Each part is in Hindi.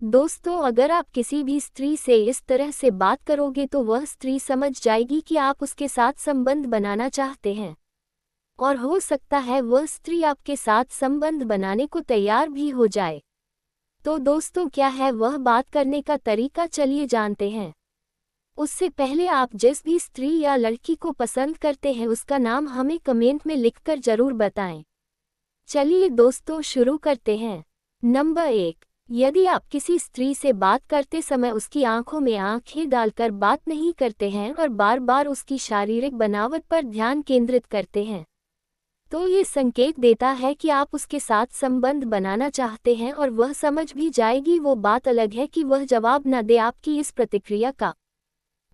दोस्तों, अगर आप किसी भी स्त्री से इस तरह से बात करोगे तो वह स्त्री समझ जाएगी कि आप उसके साथ संबंध बनाना चाहते हैं, और हो सकता है वह स्त्री आपके साथ संबंध बनाने को तैयार भी हो जाए। तो दोस्तों, क्या है वह बात करने का तरीका, चलिए जानते हैं। उससे पहले आप जिस भी स्त्री या लड़की को पसंद करते हैं उसका नाम हमें कमेंट में लिखकर जरूर बताएं। चलिए दोस्तों, शुरू करते हैं। नंबर 1, यदि आप किसी स्त्री से बात करते समय उसकी आंखों में आंखें डालकर बात नहीं करते हैं और बार बार उसकी शारीरिक बनावट पर ध्यान केंद्रित करते हैं, तो ये संकेत देता है कि आप उसके साथ संबंध बनाना चाहते हैं, और वह समझ भी जाएगी। वो बात अलग है कि वह जवाब न दे आपकी इस प्रतिक्रिया का।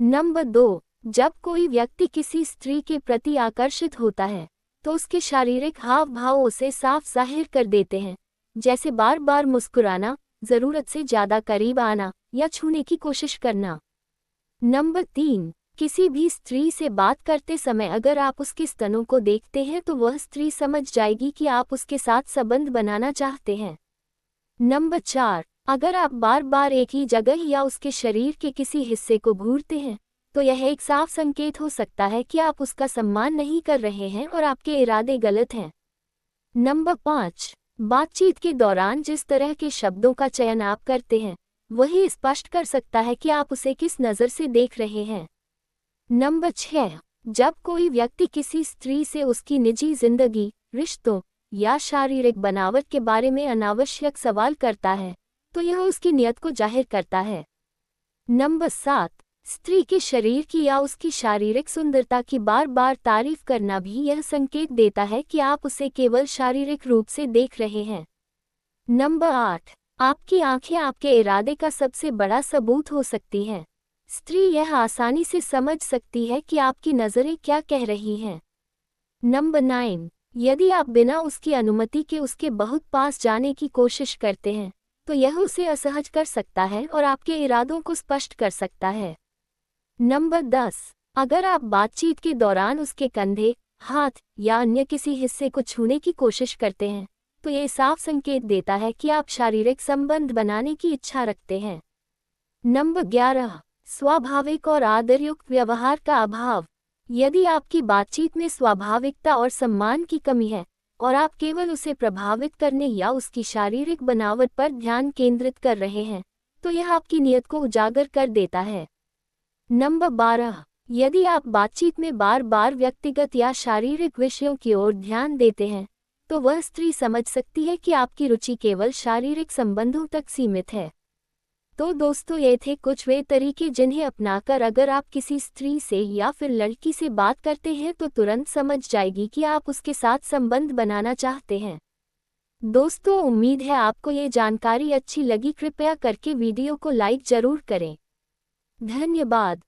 नंबर 2, जब कोई व्यक्ति किसी स्त्री के प्रति आकर्षित होता है तो उसके शारीरिक हाव भाव उसे साफ जाहिर कर देते हैं, जैसे बार बार मुस्कुराना, जरूरत से ज्यादा करीब आना या छूने की कोशिश करना। नंबर 3, किसी भी स्त्री से बात करते समय अगर आप उसके स्तनों को देखते हैं तो वह स्त्री समझ जाएगी कि आप उसके साथ संबंध बनाना चाहते हैं। नंबर 4, अगर आप बार बार एक ही जगह या उसके शरीर के किसी हिस्से को घूरते हैं तो यह एक साफ संकेत हो सकता है कि आप उसका सम्मान नहीं कर रहे हैं और आपके इरादे गलत हैं। नंबर 5, बातचीत के दौरान जिस तरह के शब्दों का चयन आप करते हैं वही स्पष्ट कर सकता है कि आप उसे किस नज़र से देख रहे हैं। नंबर 6, जब कोई व्यक्ति किसी स्त्री से उसकी निजी जिंदगी, रिश्तों या शारीरिक बनावट के बारे में अनावश्यक सवाल करता है तो यह उसकी नियत को जाहिर करता है। नंबर 7, स्त्री के शरीर की या उसकी शारीरिक सुंदरता की बार बार तारीफ करना भी यह संकेत देता है कि आप उसे केवल शारीरिक रूप से देख रहे हैं। नंबर 8, आपकी आंखें आपके इरादे का सबसे बड़ा सबूत हो सकती हैं। स्त्री यह आसानी से समझ सकती है कि आपकी नज़रें क्या कह रही हैं। नंबर 9, यदि आप बिना उसकी अनुमति के उसके बहुत पास जाने की कोशिश करते हैं तो यह उसे असहज कर सकता है और आपके इरादों को स्पष्ट कर सकता है। नंबर 10, अगर आप बातचीत के दौरान उसके कंधे, हाथ या अन्य किसी हिस्से को छूने की कोशिश करते हैं तो ये साफ संकेत देता है कि आप शारीरिक संबंध बनाने की इच्छा रखते हैं। नंबर 11, स्वाभाविक और आदरयुक्त व्यवहार का अभाव। यदि आपकी बातचीत में स्वाभाविकता और सम्मान की कमी है और आप केवल उसे प्रभावित करने या उसकी शारीरिक बनावट पर ध्यान केंद्रित कर रहे हैं तो यह आपकी नीयत को उजागर कर देता है। नंबर 12, यदि आप बातचीत में बार बार व्यक्तिगत या शारीरिक विषयों की ओर ध्यान देते हैं तो वह स्त्री समझ सकती है कि आपकी रुचि केवल शारीरिक संबंधों तक सीमित है। तो दोस्तों, ये थे कुछ वे तरीके जिन्हें अपनाकर अगर आप किसी स्त्री से या फिर लड़की से बात करते हैं तो तुरंत समझ जाएगी कि आप उसके साथ संबंध बनाना चाहते हैं। दोस्तों, उम्मीद है आपको ये जानकारी अच्छी लगी। कृपया करके वीडियो को लाइक जरूर करें। धन्यवाद।